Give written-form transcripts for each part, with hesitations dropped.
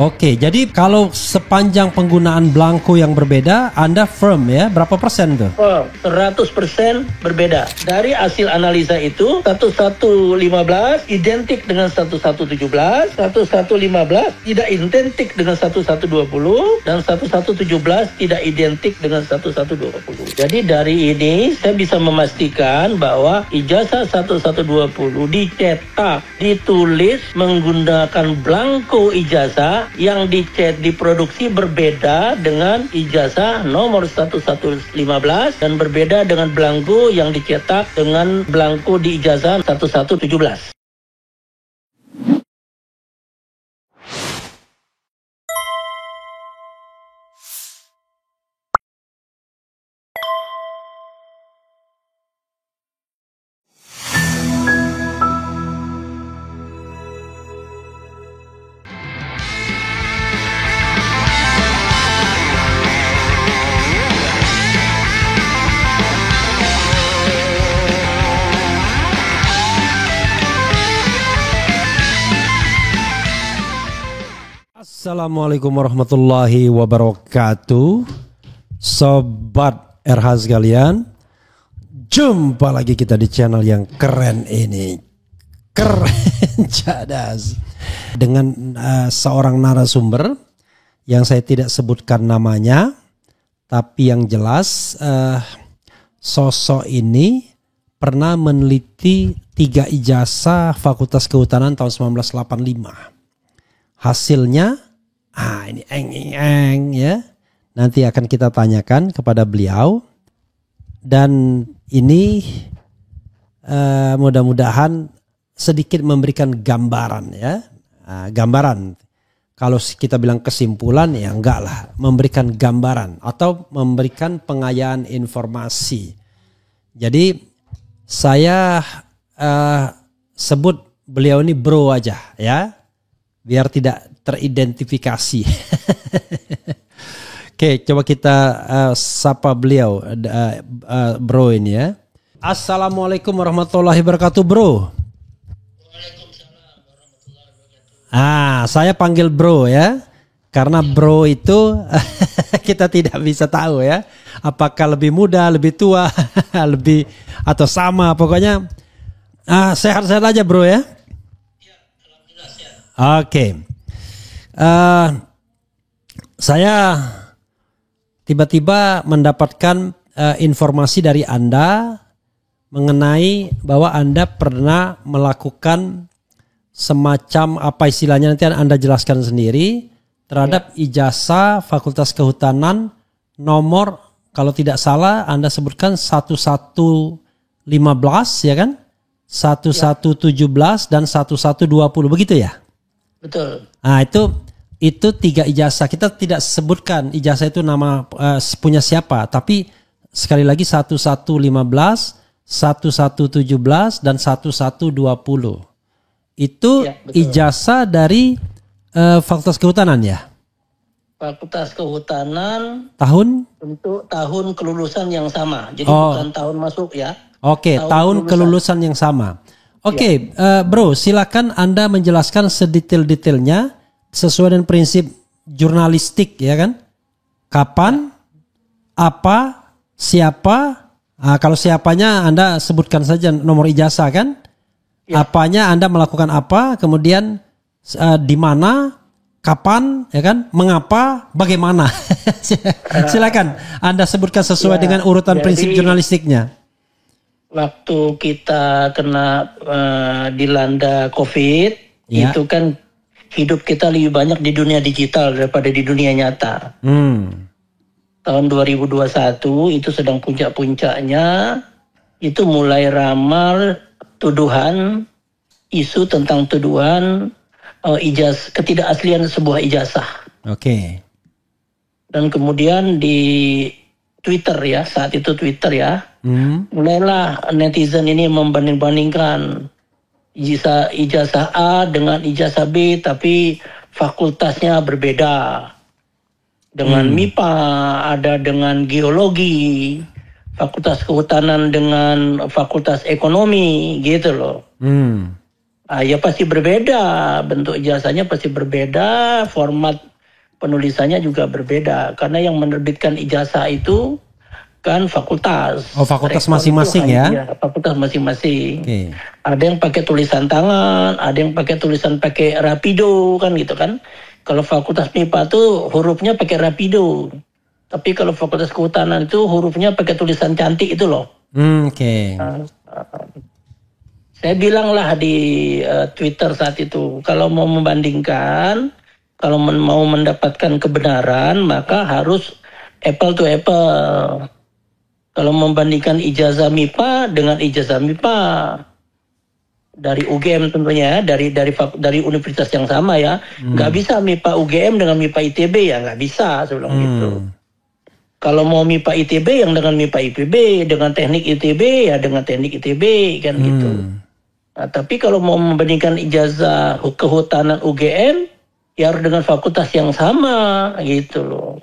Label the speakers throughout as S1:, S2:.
S1: Oke, jadi kalau sepanjang penggunaan belangko yang berbeda, Anda firm ya, berapa persen tuh?
S2: 100% berbeda. Dari hasil analisa itu, 1115 identik dengan 1117, 1115 tidak identik dengan 1120, dan 1117 tidak identik dengan 1120. Jadi dari ini saya bisa memastikan bahwa ijazah 1120 dicetak, ditulis menggunakan belangko ijazah yang diproduksi berbeda dengan ijazah nomor 1115 dan berbeda dengan belangko yang dicetak dengan belangko di ijazah 1117.
S1: Assalamualaikum warahmatullahi wabarakatuh. Sobat RH sekalian, jumpa lagi kita di channel yang keren ini. Keren cadas. Dengan seorang narasumber yang saya tidak sebutkan namanya, tapi yang jelas sosok ini pernah meneliti 3 ijazah Fakultas Kehutanan tahun 1985. Hasilnya, ini eng ya. Nanti akan kita tanyakan kepada beliau. Dan ini mudah-mudahan sedikit memberikan gambaran ya. Gambaran. Kalau kita bilang kesimpulan ya enggak lah. Memberikan gambaran atau memberikan pengayaan informasi. Jadi saya sebut beliau ini bro aja ya. Biar tidak teridentifikasi. Oke, coba kita sapa beliau, bro ini ya. Assalamualaikum warahmatullahi wabarakatuh, bro.
S2: Waalaikumsalam warahmatullahi wabarakatuh.
S1: Saya panggil bro ya, karena bro itu kita tidak bisa tahu ya, apakah lebih muda, lebih tua, lebih atau sama, pokoknya sehat-sehat aja bro ya. Oke, saya tiba-tiba mendapatkan informasi dari Anda mengenai bahwa Anda pernah melakukan semacam apa istilahnya, nanti Anda jelaskan sendiri, terhadap ijazah Fakultas Kehutanan nomor, kalau tidak salah Anda sebutkan 1115 ya kan? 1117 dan 1120 begitu ya?
S2: Betul.
S1: Nah itu 3 ijazah. Kita tidak sebutkan ijazah itu nama punya siapa, tapi sekali lagi 1115, 1117 dan 1120. Itu ya, ijazah dari Fakultas Kehutanan ya.
S2: Fakultas Kehutanan
S1: tahun
S2: untuk tahun kelulusan yang sama. Jadi bukan tahun masuk ya.
S1: Oke, tahun kelulusan yang sama. Oke, bro, silakan Anda menjelaskan sedetail-detailnya sesuai dengan prinsip jurnalistik ya kan? Kapan, apa, siapa? Kalau siapanya Anda sebutkan saja nomor ijazah kan? Ya. Apanya Anda melakukan apa? Kemudian di mana, kapan, ya kan? Mengapa, bagaimana? Silakan Anda sebutkan sesuai dengan urutan prinsip jurnalistiknya.
S2: Waktu kita kena dilanda COVID, itu kan hidup kita lebih banyak di dunia digital daripada di dunia nyata. Tahun 2021 itu sedang puncak-puncaknya, itu mulai ramai tuduhan, isu tentang tuduhan ketidakaslian sebuah ijazah.
S1: Oke.
S2: Dan kemudian di Twitter ya, saat itu Twitter ya, mulailah netizen ini membanding-bandingkan ijazah A dengan ijazah B, tapi fakultasnya berbeda. Dengan MIPA, ada dengan geologi, Fakultas Kehutanan dengan Fakultas Ekonomi, gitu loh. Ya pasti berbeda, bentuk ijazahnya pasti berbeda, format penulisannya juga berbeda. Karena yang menerbitkan ijazah itu kan fakultas.
S1: Oh, fakultas
S2: Rektor
S1: masing-masing
S2: itu
S1: ya?
S2: Fakultas masing-masing.
S1: Oke.
S2: Ada yang pakai tulisan tangan, ada yang pakai tulisan pakai rapido kan gitu kan. Kalau fakultas MIPA tuh hurufnya pakai rapido. Tapi kalau fakultas kehutanan itu hurufnya pakai tulisan cantik itu loh.
S1: Oke.
S2: Saya bilanglah di Twitter saat itu, kalau mau membandingkan, kalau mau mendapatkan kebenaran, maka harus apple to apple. Kalau membandingkan ijazah MIPA dengan ijazah MIPA dari UGM tentunya, dari universitas yang sama ya, nggak bisa MIPA UGM dengan MIPA ITB ya, nggak bisa sebelum itu. Kalau mau MIPA ITB yang dengan MIPA IPB, dengan teknik ITB ya dengan teknik ITB kan gitu. Nah, tapi kalau mau membandingkan ijazah kehutanan UGM, ya harus dengan fakultas yang sama gitu loh.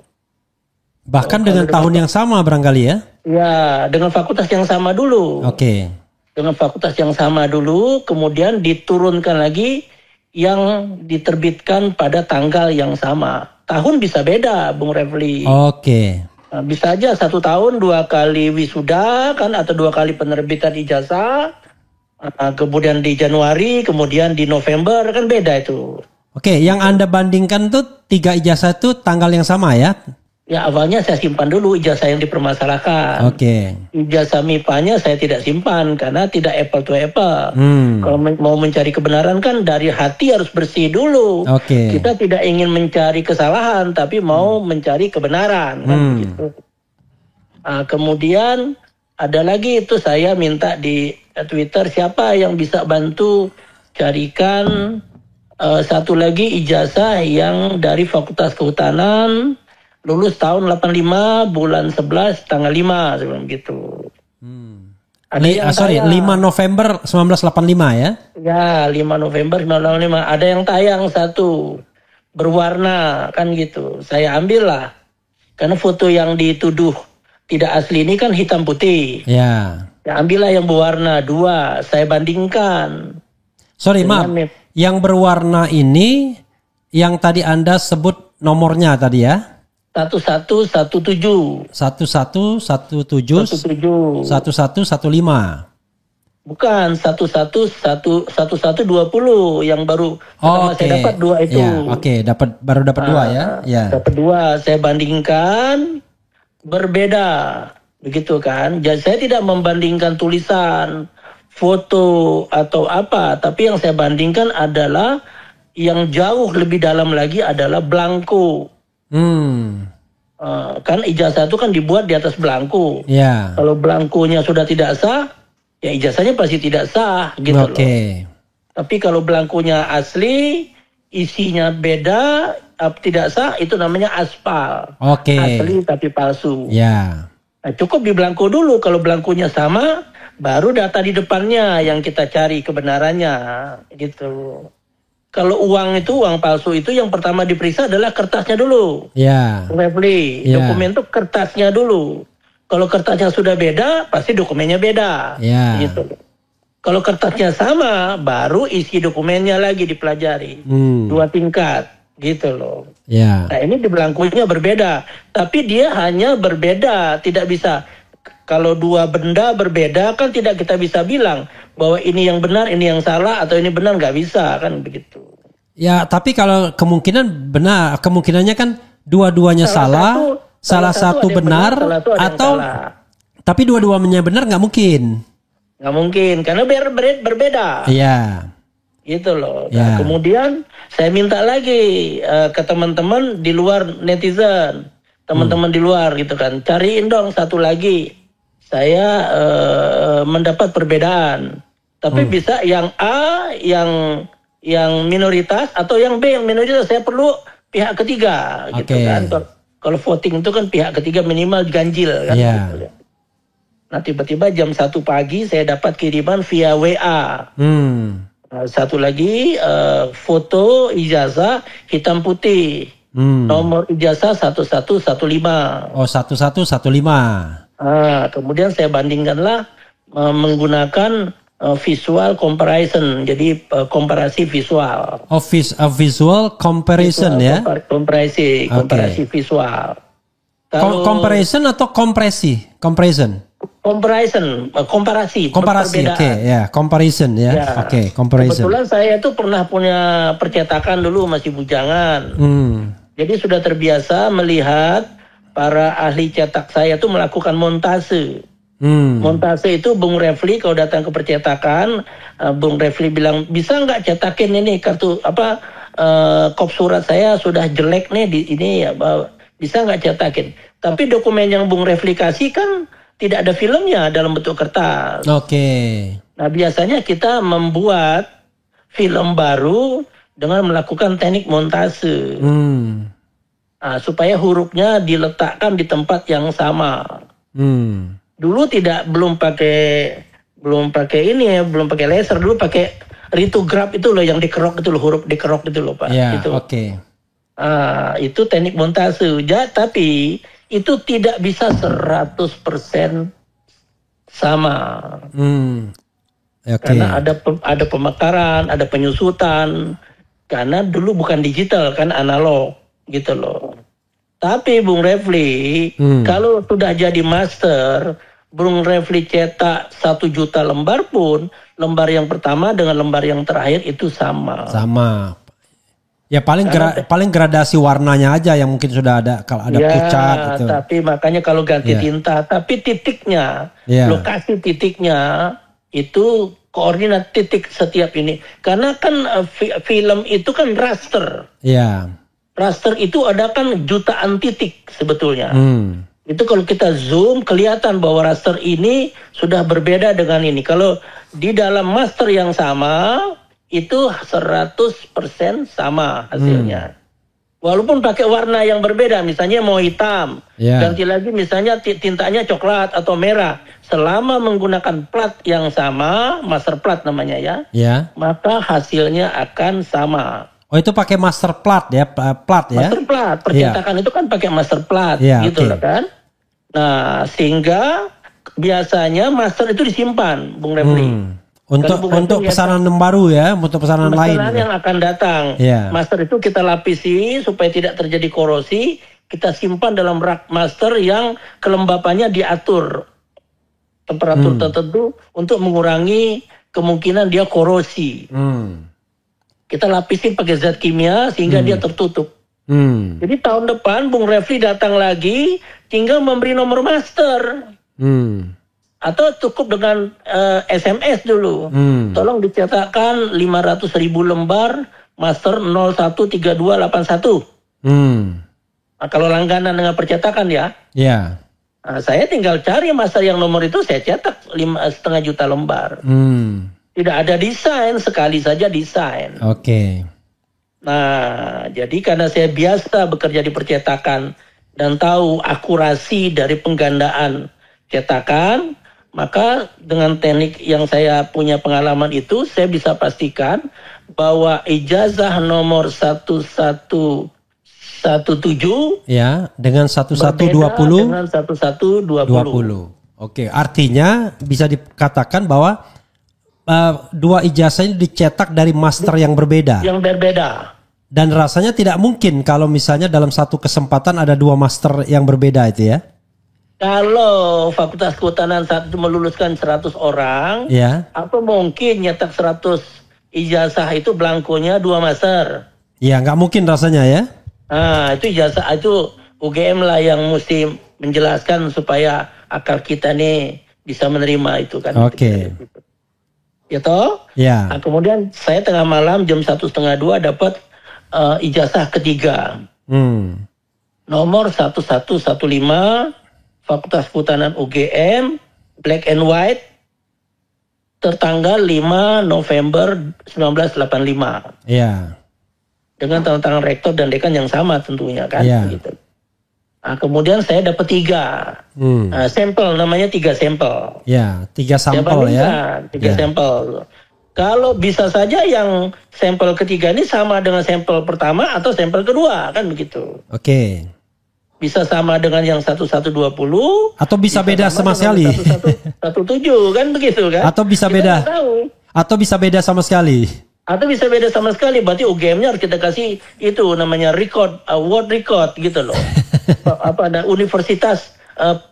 S1: Bahkan dengan tahun yang sama barangkali ya?
S2: Ya, dengan fakultas yang sama dulu.
S1: Oke.
S2: Dengan fakultas yang sama dulu, kemudian diturunkan lagi yang diterbitkan pada tanggal yang sama. Tahun bisa beda, Bung Refli.
S1: Oke.
S2: Nah, bisa aja 1 tahun 2 kali wisuda kan, atau 2 kali penerbitan ijazah. Kemudian di Januari, kemudian di November, kan beda itu.
S1: Oke, yang Anda bandingkan tuh 3 ijazah itu tanggal yang sama ya?
S2: Ya awalnya saya simpan dulu ijazah yang dipermasalahkan.
S1: Oke.
S2: Ijazah MIPA-nya saya tidak simpan karena tidak apple to apple. Kalau mau mencari kebenaran kan dari hati harus bersih dulu.
S1: Oke.
S2: Kita tidak ingin mencari kesalahan, tapi mau mencari kebenaran. Kan begitu. Kemudian ada lagi itu saya minta di Twitter siapa yang bisa bantu carikan satu lagi ijazah yang dari Fakultas Kehutanan lulus tahun 85 bulan 11 tanggal 5 sebelum gitu. Ada
S1: 5 November 1985 ya?
S2: Ya, 5 November 1985 ada yang tayang satu berwarna kan gitu. Saya ambil lah. Karena foto yang dituduh tidak asli ini kan hitam putih.
S1: Ya.
S2: Ya ambillah yang berwarna 2, saya bandingkan.
S1: Sorry, maaf. Yang berwarna ini yang tadi Anda sebut nomornya tadi ya?
S2: 1117.
S1: 1117 1115.
S2: Bukan 1120 yang baru saya dapat 2 itu.
S1: Ya, baru dapat 2 ya. Ya.
S2: Dapat 2, saya bandingkan berbeda. Begitu kan? Jadi saya tidak membandingkan tulisan, foto atau apa, tapi yang saya bandingkan adalah yang jauh lebih dalam lagi adalah blanko. Kan ijazah itu kan dibuat di atas blanko.
S1: Yeah.
S2: Kalau blankonya sudah tidak sah, ya ijazahnya pasti tidak sah gitu loh. Tapi kalau blankonya asli, isinya beda, tidak sah, itu namanya aspal. Asli tapi palsu.
S1: Yeah.
S2: Nah, cukup di blanko dulu. Kalau blankonya sama, baru data di depannya yang kita cari kebenarannya gitu. Kalau uang palsu itu yang pertama diperiksa adalah kertasnya dulu.
S1: Ya.
S2: Dokumen itu kertasnya dulu. Kalau kertasnya sudah beda, pasti dokumennya beda.
S1: Ya.
S2: Gitu. Kalau kertasnya sama, baru isi dokumennya lagi dipelajari. 2 tingkat, gitu loh.
S1: Ya.
S2: Nah ini di blankonya berbeda, tapi dia hanya berbeda, tidak bisa. Kalau 2 benda berbeda kan tidak kita bisa bilang bahwa ini yang benar, ini yang salah, atau ini benar, nggak bisa kan begitu.
S1: Ya, tapi kalau kemungkinan benar, kemungkinannya kan dua-duanya salah satu benar, atau tapi dua-duanya benar nggak mungkin.
S2: Nggak mungkin, karena berbeda.
S1: Iya.
S2: Gitu loh. Nah, kemudian saya minta lagi ke teman-teman di luar netizen, teman-teman di luar gitu kan, cariin dong satu lagi. Saya mendapat perbedaan, tapi bisa yang A yang minoritas atau yang B yang minoritas. Saya perlu pihak ketiga, gitu kan. Kalau voting itu kan pihak ketiga minimal ganjil kan. Gitu. Nah tiba-tiba jam 1 pagi saya dapat kiriman via WA. Satu lagi foto ijazah hitam putih, nomor ijazah 1115.
S1: Oh 1115.
S2: Kemudian saya bandingkanlah menggunakan visual comparison, jadi komparasi visual.
S1: Visual comparison ya?
S2: Komparasi visual. Kalau
S1: Comparison atau kompresi? Comparison.
S2: Komparasi.
S1: Oke, ya, comparison ya.
S2: Ya.
S1: Oke, comparison.
S2: Kebetulan saya tuh pernah punya percetakan dulu masih bujangan. Jadi sudah terbiasa melihat para ahli cetak saya tuh melakukan montase. Montase itu Bung Refli kalau datang ke percetakan, Bung Refli bilang bisa nggak cetakin ini kartu kop surat saya sudah jelek nih di ini ya, bisa nggak cetakin. Tapi dokumen yang Bung Refli kasih kan tidak ada filmnya dalam bentuk kertas.
S1: Oke.
S2: Nah biasanya kita membuat film baru dengan melakukan teknik montase. Nah, supaya hurufnya diletakkan di tempat yang sama. Dulu belum pakai ini ya, belum pakai laser, dulu pakai litograf itu loh yang dikerok itu loh, huruf dikerok itu loh Pak.
S1: Ya,
S2: itu.
S1: oke.
S2: Itu teknik montase. Tapi itu tidak bisa 100% sama.
S1: Okay.
S2: Karena ada pemekaran, ada penyusutan. Karena dulu bukan digital kan, analog gitu loh. Tapi Bung Refli kalau sudah jadi master, Bung Refli cetak 1 juta lembar pun, lembar yang pertama dengan lembar yang terakhir itu sama.
S1: Sama. Ya paling gradasi warnanya aja yang mungkin sudah ada, kalau ada pucat gitu.
S2: Tapi makanya kalau ganti tinta, tapi titiknya, lokasi titiknya itu koordinat titik setiap ini. Karena kan film itu kan raster.
S1: Iya.
S2: Raster itu ada kan jutaan titik sebetulnya. Itu kalau kita zoom kelihatan bahwa raster ini sudah berbeda dengan ini. Kalau di dalam master yang sama itu 100% sama hasilnya. Walaupun pakai warna yang berbeda, misalnya mau hitam, ganti lagi misalnya tintanya coklat atau merah. Selama menggunakan plat yang sama, master plat namanya ya, maka hasilnya akan sama.
S1: Oh itu pakai master plat ya,
S2: Master plat, percetakan itu kan pakai master plat, gitu loh kan. Nah sehingga biasanya master itu disimpan, Bung Refli.
S1: Untuk pesanan yang baru ya, untuk pesanan lain.
S2: Pesanan yang akan datang. Master itu kita lapisi supaya tidak terjadi korosi. Kita simpan dalam rak master yang kelembapannya diatur temperatur tertentu untuk mengurangi kemungkinan dia korosi. Kita lapisin pakai zat kimia sehingga dia tertutup. Jadi tahun depan Bung Refli datang lagi, tinggal memberi nomor master. Atau cukup dengan SMS dulu. Tolong dicetakkan 500.000 lembar master 013281. Nah, kalau langganan dengan percetakan ya. Nah, saya tinggal cari master yang nomor itu, saya cetak 5,5 juta lembar. Tidak ada desain, sekali saja desain. Nah, jadi karena saya biasa bekerja di percetakan dan tahu akurasi dari penggandaan cetakan, maka dengan teknik yang saya punya pengalaman itu, saya bisa pastikan bahwa ijazah nomor 1117
S1: ya dengan 1120
S2: dengan 1120.
S1: Oke, artinya bisa dikatakan bahwa dua ijazah ini dicetak dari master yang berbeda.
S2: Yang berbeda.
S1: Dan rasanya tidak mungkin kalau misalnya dalam satu kesempatan ada dua master yang berbeda itu ya.
S2: Kalau Fakultas Kehutanan saat itu meluluskan 100 orang, apa mungkin nyetak 100 ijazah itu belangkonya 2 master?
S1: Ya, nggak mungkin rasanya ya.
S2: Nah, itu ijazah itu UGM lah yang mesti menjelaskan supaya akal kita nih bisa menerima itu kan. Ya toh? Nah, kemudian saya tengah malam jam 1:30 dapat ijazah ketiga. Nomor 1115 Fakultas Kehutanan UGM, black and white, tertanggal 5 November 1985. Dengan tanda tangan rektor dan dekan yang sama tentunya kan. Gitu. Nah, kemudian saya dapat 3 sampel, namanya 3 sampel.
S1: 3 sampel ya.
S2: 3 sampel. Kalau bisa saja yang sampel ketiga ini sama dengan sampel pertama atau sampel kedua kan begitu. bisa sama dengan yang 1120
S1: atau bisa beda sama sekali.
S2: 1117 kan begitu kan?
S1: Atau bisa
S2: Kita
S1: beda.
S2: nggak tahu.
S1: Atau bisa beda sama sekali.
S2: Atau bisa beda sama sekali, berarti UGM-nya harus kita kasih itu namanya record, world record gitu loh. Ada universitas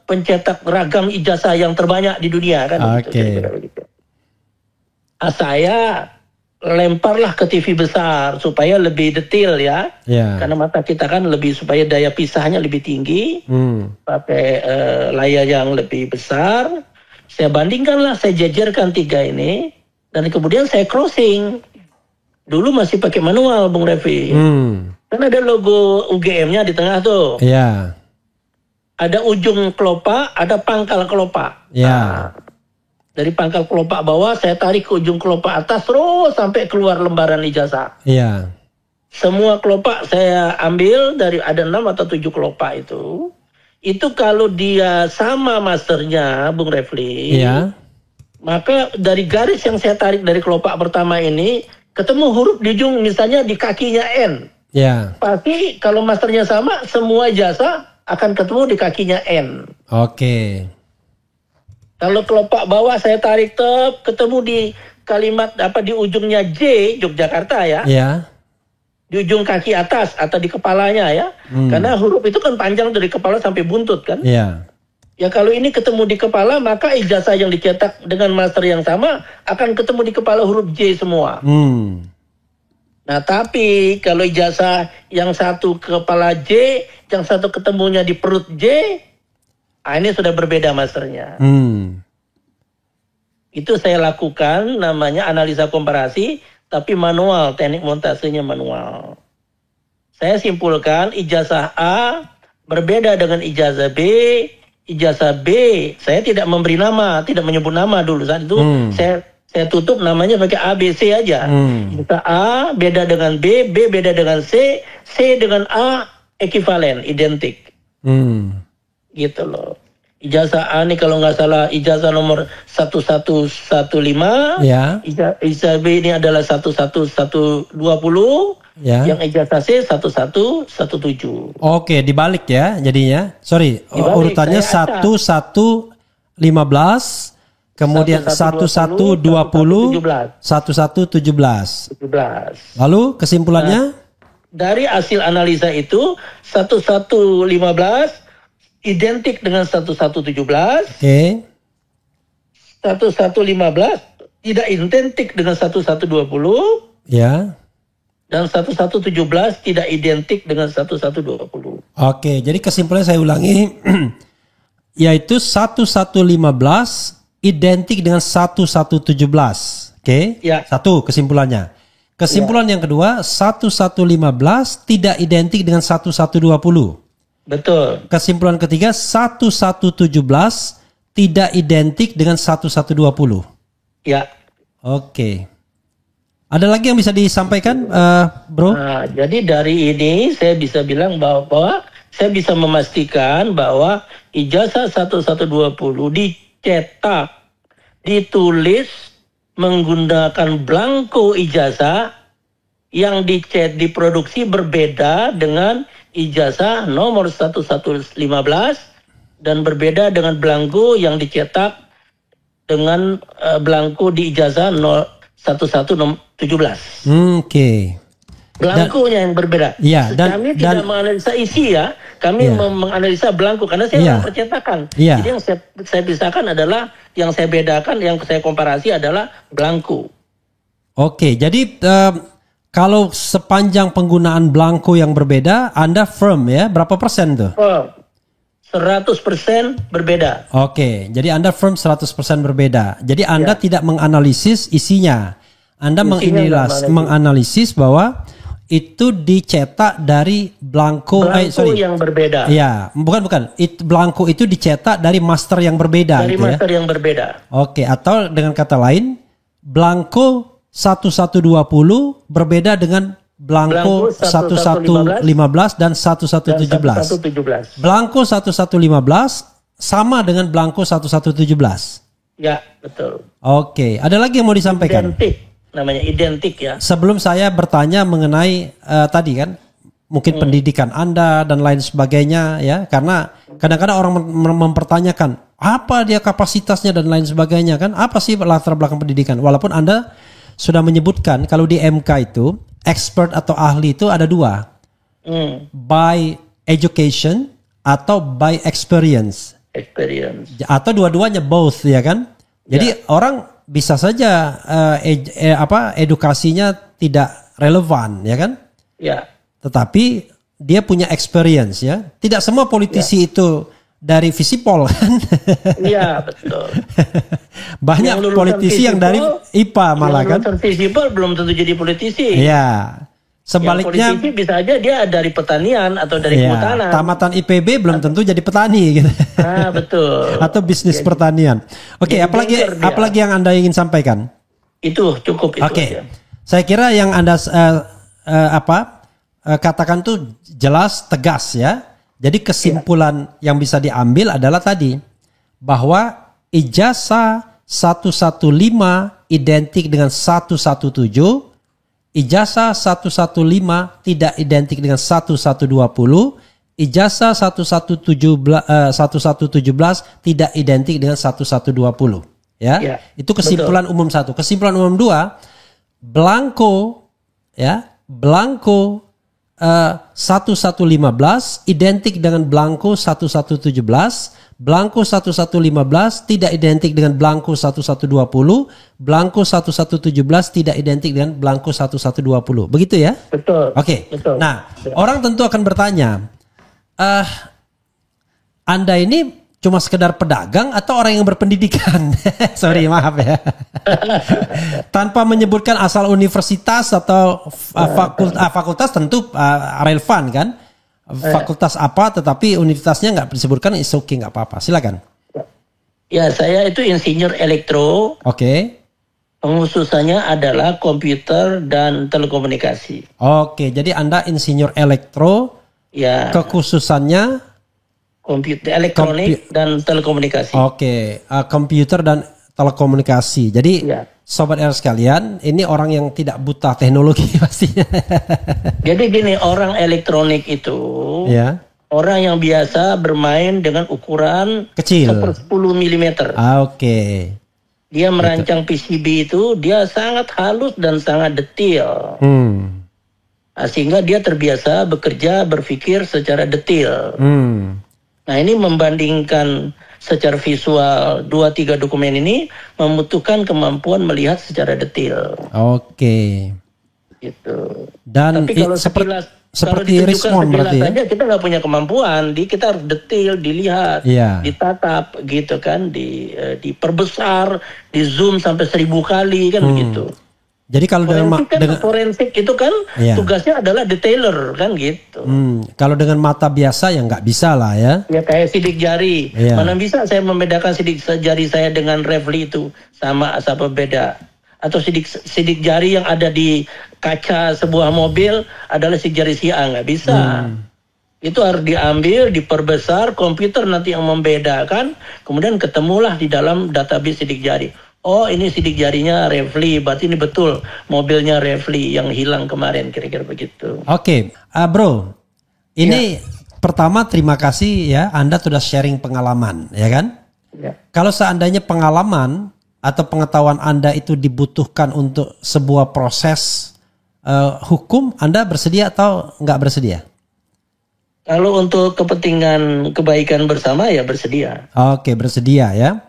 S2: pencetak ragam ijazah yang terbanyak di dunia kan.
S1: Oke.
S2: Gitu. Saya lemparlah ke TV besar supaya lebih detail ya. Karena mata kita kan lebih supaya daya pisahnya lebih tinggi. Pakai layar yang lebih besar. Saya bandingkanlah, saya jajarkan 3 ini dan kemudian saya crossing. Dulu masih pakai manual, Bung Revi. Kan ada logo UGM-nya di tengah tuh.
S1: Iya.
S2: Ada ujung kelopak, ada pangkal kelopak.
S1: Iya.
S2: Dari pangkal kelopak bawah, saya tarik ke ujung kelopak atas terus sampai keluar lembaran ijazah.
S1: Iya.
S2: Semua kelopak saya ambil dari ada 6 atau 7 kelopak itu. Itu kalau dia sama masternya, Bung Refli.
S1: Iya.
S2: Maka dari garis yang saya tarik dari kelopak pertama ini, ketemu huruf di ujung, misalnya di kakinya N.
S1: Ya.
S2: Pasti kalau masternya sama, semua jasa akan ketemu di kakinya N.
S1: Oke.
S2: Kalau kelopak bawah saya tarik ketemu di kalimat di ujungnya J, Yogyakarta ya.
S1: Ya.
S2: Di ujung kaki atas atau di kepalanya ya. Karena huruf itu kan panjang dari kepala sampai buntut kan.
S1: Ya.
S2: Ya kalau ini ketemu di kepala, maka ijazah yang dicetak dengan master yang sama akan ketemu di kepala huruf J semua. Nah tapi kalau ijazah yang satu kepala J, yang satu ketemunya di perut J, ini sudah berbeda masternya. Itu saya lakukan, namanya analisa komparasi, tapi manual, teknik montasenya manual. Saya simpulkan ijazah A berbeda dengan ijazah B. Ijazah B, saya tidak memberi nama, tidak menyebut nama dulu saat itu. Saya tutup namanya pakai A, B, C aja. Ijazah A beda dengan B, B beda dengan C, C dengan A ekivalen, identik. Gitu loh. Ijazah A nih kalau nggak salah ijazah nomor 1115.
S1: Ya.
S2: Ijazah B ini adalah 1120.
S1: Ya.
S2: Yang ijazah C 1117.
S1: Oke, dibalik ya jadinya. Sorry,
S2: Dibalik,
S1: urutannya
S2: saya
S1: 1115, kemudian 1120, 1117.
S2: 17.
S1: Lalu kesimpulannya?
S2: Dari hasil analisa itu 1115 identik dengan 1117.
S1: Oke.
S2: 1115 tidak identik dengan 1120.
S1: Ya.
S2: Dan 1117 tidak identik dengan 1120.
S1: Oke, jadi kesimpulannya saya ulangi, yaitu 1115 identik dengan 1117. Oke,
S2: Ya.
S1: Satu kesimpulannya. Kesimpulan yang kedua, 1115 tidak identik dengan 1120.
S2: Betul.
S1: Kesimpulan ketiga, 1117 tidak identik dengan 1120.
S2: Ya.
S1: Oke. Ada lagi yang bisa disampaikan, Bro?
S2: Nah, jadi dari ini saya bisa bilang bahwa saya bisa memastikan bahwa ijazah 1120 dicetak, ditulis menggunakan blanko ijazah yang diproduksi berbeda dengan ijazah nomor 1115 dan berbeda dengan blanko yang dicetak dengan blanko di ijazah 1117.
S1: Oke.
S2: Blankonya yang berbeda.
S1: Iya,
S2: kami tidak menganalisa isi ya. Kami menganalisa blanko karena saya percetakan.
S1: Iya.
S2: Jadi yang saya pisahkan adalah, yang saya bedakan, yang saya komparasi adalah blanko.
S1: Oke, jadi kalau sepanjang penggunaan blanko yang berbeda, Anda firm ya? Berapa persen tuh?
S2: 100% berbeda.
S1: Oke, jadi Anda firm 100% berbeda. Jadi Anda tidak menganalisis isinya. Anda menganalisis bahwa itu dicetak dari blanko
S2: yang berbeda.
S1: Ya, bukan. Blanko itu dicetak dari master yang berbeda.
S2: Dari
S1: gitu
S2: master
S1: ya?
S2: yang berbeda.
S1: Oke, atau dengan kata lain, blanko 1120 berbeda dengan blanko 1115 dan 1117. Blanko 1115 sama dengan blanko 1117.
S2: Ya, betul.
S1: Oke, ada lagi yang mau disampaikan?
S2: Identik, namanya identik ya.
S1: Sebelum saya bertanya mengenai tadi kan, mungkin pendidikan Anda dan lain sebagainya ya, karena kadang-kadang orang mempertanyakan apa dia kapasitasnya dan lain sebagainya kan, apa sih latar belakang pendidikan, walaupun Anda sudah menyebutkan kalau di MK itu expert atau ahli itu ada dua, by education atau by experience atau dua-duanya both ya kan. Jadi orang bisa saja edukasinya tidak relevan ya kan.
S2: Ya.
S1: Tetapi dia punya experience ya. Tidak semua politisi itu dari Visipol kan. Iya betul. Banyak politisi yang dari IPA malah kan.
S2: Yang Visipol belum tentu jadi politisi.
S1: Iya. Sebaliknya
S2: politisi bisa aja dia dari pertanian atau dari kehutanan.
S1: Tamatan IPB belum tentu jadi petani gitu.
S2: Betul.
S1: Atau bisnis pertanian. Oke, apalagi yang Anda ingin sampaikan?
S2: Itu cukup itu.
S1: Oke. Saya kira yang Anda katakan tuh jelas, tegas ya. Jadi kesimpulan yang bisa diambil adalah tadi bahwa ijazah 115 identik dengan 117, ijazah 115 tidak identik dengan 1120, ijazah 1117 tidak identik dengan 1120 ya. Itu kesimpulan umum satu. Kesimpulan umum dua, blanko 1115 identik dengan blanko 1117, blanko 1115 tidak identik dengan blanko 1120, blanko 1117 tidak identik dengan blanko 1120. Begitu ya?
S2: Betul.
S1: Oke. Nah, orang tentu akan bertanya, Anda ini cuma sekedar pedagang atau orang yang berpendidikan? Sorry, maaf ya. Tanpa menyebutkan asal universitas atau fakultas tentu relevan kan? Fakultas apa, tetapi universitasnya nggak disebutkan, is okay, nggak apa-apa. Silakan.
S2: Ya, saya itu insinyur elektro.
S1: Oke.
S2: Pengkhususannya adalah komputer dan telekomunikasi.
S1: Oke, jadi Anda insinyur elektro. Ya. Kekhususannya
S2: komputer, elektronik dan telekomunikasi.
S1: Oke, komputer dan telekomunikasi. Jadi Sobat R sekalian, ini orang yang tidak buta teknologi pastinya.
S2: Jadi gini, orang elektronik itu orang yang biasa bermain dengan ukuran
S1: kecil,
S2: 10 mm.
S1: Oke.
S2: Dia merancang PCB itu, dia sangat halus dan sangat detail. Sehingga dia terbiasa bekerja, berpikir secara detail. Nah, ini membandingkan secara visual 2-3 dokumen ini membutuhkan kemampuan melihat secara detail.
S1: Oke.
S2: Gitu.
S1: Dan
S2: tapi kalau seperti Rismon berarti saja kita nggak punya kemampuan, kita harus detail, dilihat, ditatap gitu kan, diperbesar, di zoom sampai 1000 kali kan begitu. Jadi kalau dengan forensik itu kan tugasnya adalah detailer kan gitu.
S1: Kalau dengan mata biasa ya nggak bisa lah ya.
S2: Ya kayak sidik jari. Mana bisa saya membedakan sidik jari saya dengan refli itu sama beda? Atau sidik jari yang ada di kaca sebuah mobil adalah sidik jari si A, nggak bisa. Itu harus diambil, diperbesar, komputer nanti yang membedakan, kemudian ketemulah di dalam database sidik jari. Oh, ini sidik jarinya refli, berarti ini betul mobilnya refli yang hilang kemarin, kira-kira begitu.
S1: Oke, bro, ini pertama terima kasih ya, Anda sudah sharing pengalaman, ya kan? Kalau seandainya pengalaman atau pengetahuan Anda itu dibutuhkan untuk sebuah proses hukum, Anda bersedia atau nggak bersedia?
S2: Kalau untuk kepentingan kebaikan bersama ya bersedia.
S1: Oke, bersedia ya.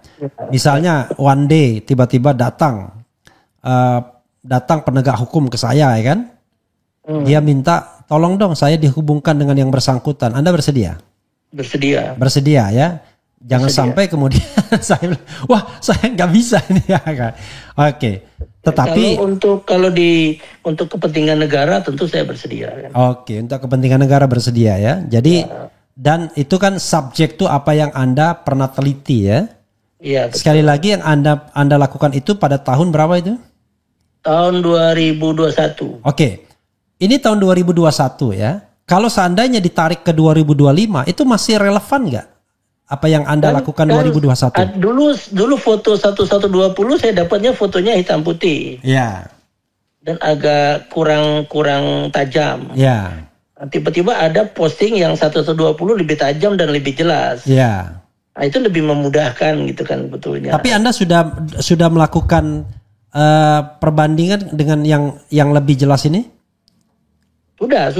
S1: Misalnya one day tiba-tiba datang penegak hukum ke saya ya kan, dia minta tolong dong saya dihubungkan dengan yang bersangkutan, Anda bersedia? Bersedia ya. Jangan sampai kemudian saya bilang, wah saya nggak bisa ini ya kan. Oke. Tetapi
S2: untuk kepentingan negara tentu saya bersedia. Kan?
S1: Oke, untuk kepentingan negara bersedia ya. Jadi dan itu kan subjek tuh apa yang Anda pernah teliti ya.
S2: Iya.
S1: Sekali lagi yang Anda lakukan itu pada tahun berapa itu?
S2: Tahun 2021.
S1: Oke. Ini tahun 2021 ya. Kalau seandainya ditarik ke 2025 itu masih relevan nggak? Apa yang Anda lakukan 2021?
S2: Dulu foto 1120 saya dapatnya fotonya hitam putih.
S1: Iya.
S2: Dan agak kurang tajam.
S1: Iya.
S2: tiba-tiba ada posting yang 1120 lebih tajam dan lebih jelas.
S1: Ya.
S2: Nah, itu lebih memudahkan gitu kan betulnya.
S1: Tapi Anda sudah melakukan perbandingan dengan yang lebih jelas ini?
S2: Sudah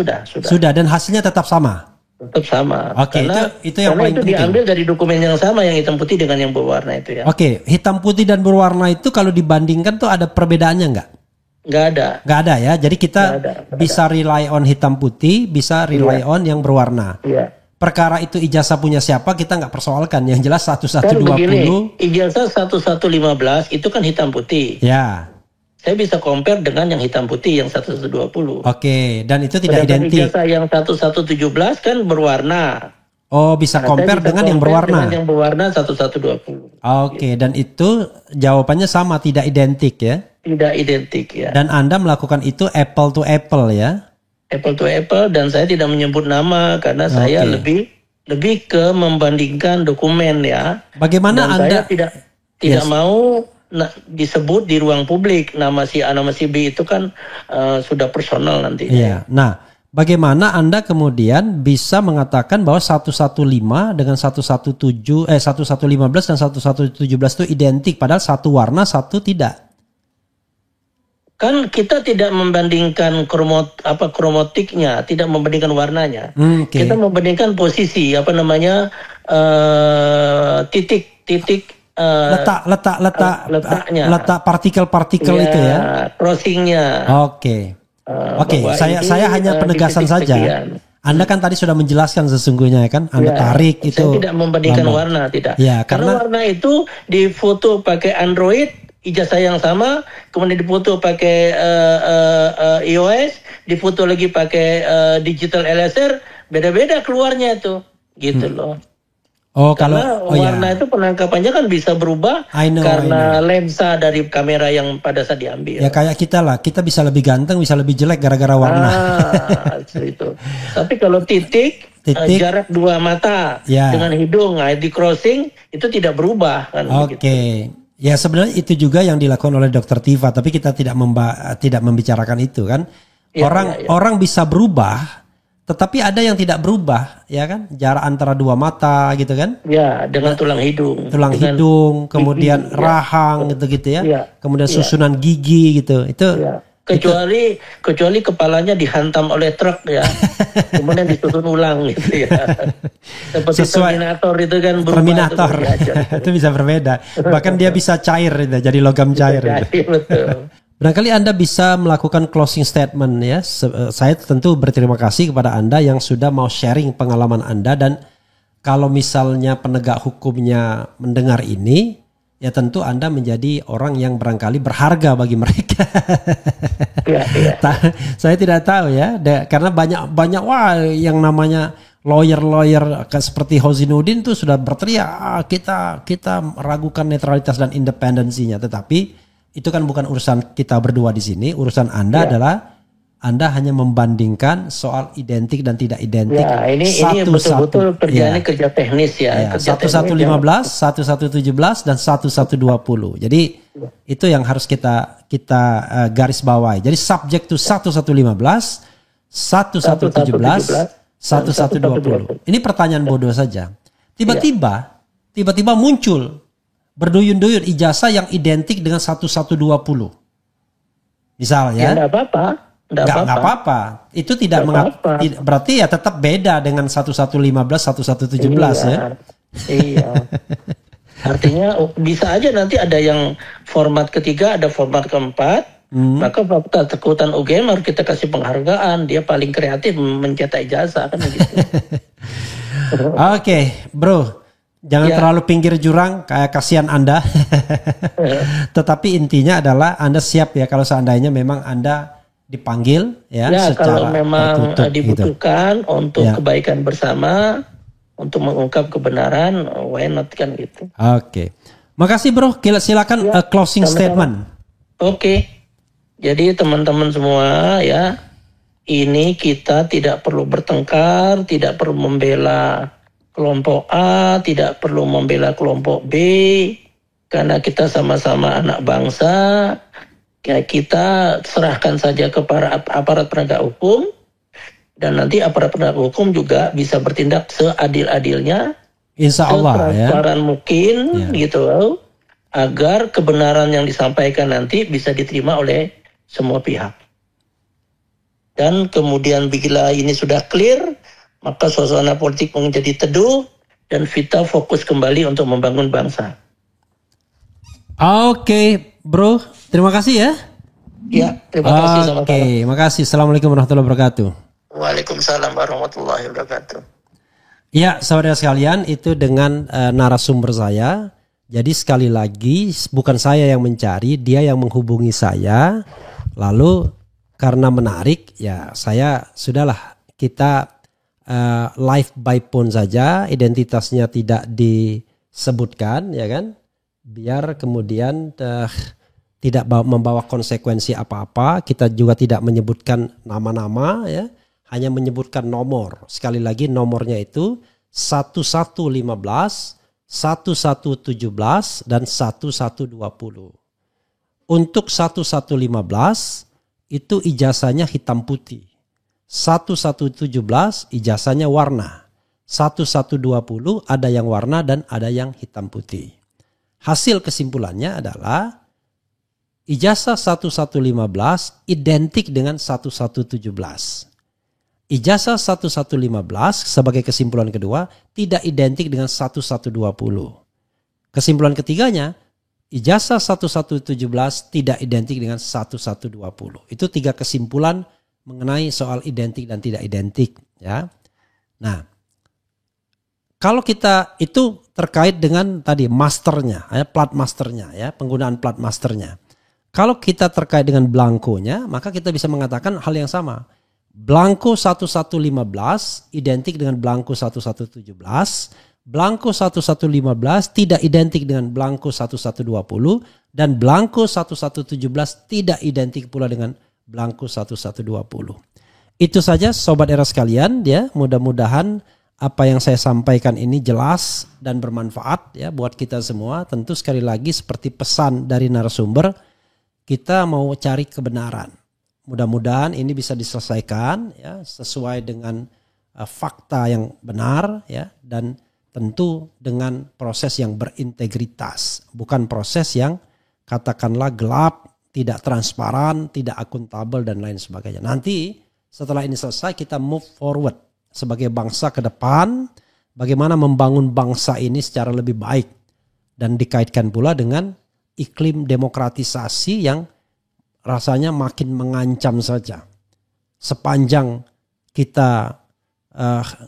S1: Dan hasilnya tetap sama.
S2: Tetap sama.
S1: Oke, itu yang paling penting.
S2: Diambil dari dokumen yang sama, yang hitam putih dengan yang berwarna itu ya.
S1: Oke, hitam putih dan berwarna itu kalau dibandingkan tuh ada perbedaannya nggak? Nggak ada ya. Jadi kita bisa rely on hitam putih, bisa rely on yang berwarna.
S2: Iya.
S1: Perkara itu ijazah punya siapa kita nggak persoalkan. Yang jelas 1120.
S2: Kan begini, ijazah 1115 itu kan hitam putih.
S1: Ya.
S2: Saya bisa compare dengan yang hitam putih yang 1120.
S1: Oke, dan itu tidak identik.
S2: Ijazah yang 1117 kan berwarna.
S1: Oh, bisa compare dengan yang berwarna.
S2: Dengan yang berwarna 1120.
S1: Oke, dan itu jawabannya sama, tidak identik ya?
S2: Tidak identik ya.
S1: Dan Anda melakukan itu apple to apple ya?
S2: Apple to apple, dan saya tidak menyebut nama karena saya lebih ke membandingkan dokumen ya.
S1: Bagaimana
S2: dan
S1: Anda
S2: saya tidak mau disebut di ruang publik nama si A nama si B, itu kan sudah personal nanti.
S1: Iya. Nah, bagaimana Anda kemudian bisa mengatakan bahwa 115 dengan 1115 dan 1117 itu identik padahal satu warna satu tidak?
S2: Kan kita tidak membandingkan kromotiknya, tidak membandingkan warnanya. Kita membandingkan posisi letaknya,
S1: letak partikel-partikel
S2: ya,
S1: itu ya,
S2: crossingnya.
S1: Oke, saya hanya penegasan saja. Anda kan tadi sudah menjelaskan sesungguhnya ya kan, Anda tarik itu.
S2: Saya tidak membandingkan warna, tidak.
S1: Ya, karena
S2: warna itu difoto pakai Android, ijazah yang sama, kemudian difoto pakai iOS, difoto lagi pakai digital LSR, beda-beda keluarnya itu, gitu loh.
S1: Oh,
S2: karena warna itu penangkapannya kan bisa berubah karena lensa dari kamera yang pada saat diambil.
S1: Ya kayak kita lah, kita bisa lebih ganteng, bisa lebih jelek gara-gara warna.
S2: Itu. Tapi kalau titik jarak dua mata dengan hidung, di crossing itu tidak berubah kan.
S1: Oke. Ya sebenarnya itu juga yang dilakukan oleh Dr. Tiva, tapi kita tidak membicarakan itu kan. Orang bisa berubah, tetapi ada yang tidak berubah, ya kan? Jarak antara dua mata gitu kan?
S2: Ya, dengan tulang hidung.
S1: Hidung, kemudian gigi, rahang gitu-gitu ya. Kemudian susunan gigi gitu. Itu
S2: kecuali kepalanya dihantam oleh truk ya. Kemudian disusun ulang gitu ya. Seperti Terminator itu kan berubah.
S1: Terminator. Itu bisa berbeda. Bahkan dia bisa cair jadi logam cair.
S2: Betul.
S1: Barangkali Anda bisa melakukan closing statement ya. Saya tentu berterima kasih kepada Anda yang sudah mau sharing pengalaman Anda, dan kalau misalnya penegak hukumnya mendengar ini, ya tentu Anda menjadi orang yang barangkali berharga bagi mereka. Saya tidak tahu ya, karena banyak yang namanya lawyer seperti Hozainuddin tuh sudah berteriak kita meragukan netralitas dan independensinya, tetapi itu kan bukan urusan kita berdua di sini. Urusan Anda adalah Anda hanya membandingkan soal identik dan tidak identik.
S2: Ya, ini betul-betul kerjanya kerja teknis ya.
S1: 1115, 1117 dan 1120. Jadi itu yang harus kita garis bawahi. Jadi subject to 1115, 1117, 1120. Ini pertanyaan bodoh saja. Tiba-tiba muncul berduyun-duyun ijazah yang identik dengan 1120. Misalnya.
S2: Ya enggak apa-apa.
S1: Enggak apa-apa. Itu tidak berarti ya tetap beda dengan 1115, 1117 ya.
S2: Iya. Artinya bisa aja nanti ada yang format ketiga, ada format keempat. Maka Fakultas Akuntan UGM harus kita kasih penghargaan. Dia paling kreatif mencetak ijazah kan gitu.
S1: Oke, bro. Jangan terlalu pinggir jurang, kayak kasihan Anda. Tetapi intinya adalah Anda siap ya kalau seandainya memang Anda dipanggil secara
S2: kalau memang dibutuhkan
S1: gitu.
S2: Untuk kebaikan bersama, untuk mengungkap kebenaran, why not kan gitu.
S1: Oke. Makasih bro, silakan closing statement.
S2: Oke. Jadi teman-teman semua ya, ini kita tidak perlu bertengkar, tidak perlu membela kelompok A, tidak perlu membela kelompok B, karena kita sama-sama anak bangsa. Ya, kita serahkan saja kepada aparat penegak hukum Dan nanti aparat penegak hukum juga bisa bertindak seadil-adilnya,
S1: Insya Allah ya.
S2: setransparan mungkin gitu, agar kebenaran yang disampaikan nanti bisa diterima oleh semua pihak. Dan kemudian bila ini sudah clear, maka suasana politik menjadi teduh dan kita fokus kembali untuk membangun bangsa.
S1: Oke, bro, terima kasih ya.
S2: Ya, terima kasih sama-sama.
S1: Oke, makasih. Assalamualaikum warahmatullahi wabarakatuh.
S2: Waalaikumsalam warahmatullahi wabarakatuh.
S1: Ya, saudara sekalian, itu dengan narasumber saya. Jadi sekali lagi, bukan saya yang mencari, dia yang menghubungi saya. Lalu karena menarik, ya saya sudahlah, kita live by phone saja, identitasnya tidak disebutkan, ya kan? Biar kemudian tidak membawa konsekuensi apa-apa. Kita juga tidak menyebutkan nama-nama, ya. Hanya menyebutkan nomor. Sekali lagi nomornya itu 1115, 1117 dan 1120. Untuk 1115 itu ijazahnya hitam putih. 1117 ijazahnya warna. 1120 ada yang warna dan ada yang hitam putih. Hasil kesimpulannya adalah ijazah 1115 identik dengan 1117. Ijazah 1115 sebagai kesimpulan kedua tidak identik dengan 1120. Kesimpulan ketiganya, ijazah 1117 tidak identik dengan 1120. Itu 3 kesimpulan mengenai soal identik dan tidak identik, ya. Nah, kalau kita itu terkait dengan tadi masternya, ya, plat masternya, ya, penggunaan plat masternya. Kalau kita terkait dengan blankonya, maka kita bisa mengatakan hal yang sama. Blanko 1115 identik dengan blanko 1117. Blanko 1115 tidak identik dengan blanko 1120. Dan blanko 1117 tidak identik pula dengan blanko 1120. Itu saja sobat era sekalian, ya. Mudah-mudahan apa yang saya sampaikan ini jelas dan bermanfaat, ya, buat kita semua. Tentu sekali lagi seperti pesan dari narasumber, kita mau cari kebenaran. Mudah-mudahan ini bisa diselesaikan, ya, sesuai dengan fakta yang benar, ya, dan tentu dengan proses yang berintegritas, bukan proses yang katakanlah gelap, tidak transparan, tidak akuntabel dan lain sebagainya. Nanti setelah ini selesai kita move forward sebagai bangsa ke depan, bagaimana membangun bangsa ini secara lebih baik dan dikaitkan pula dengan iklim demokratisasi yang rasanya makin mengancam saja. Sepanjang kita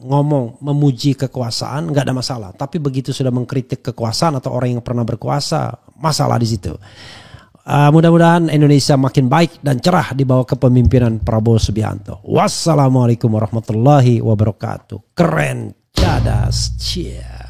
S1: ngomong memuji kekuasaan nggak ada masalah, tapi begitu sudah mengkritik kekuasaan atau orang yang pernah berkuasa, masalah di situ. Mudah-mudahan Indonesia makin baik dan cerah di bawah kepemimpinan Prabowo Subianto. Wassalamualaikum warahmatullahi wabarakatuh. Keren, cadas, cia.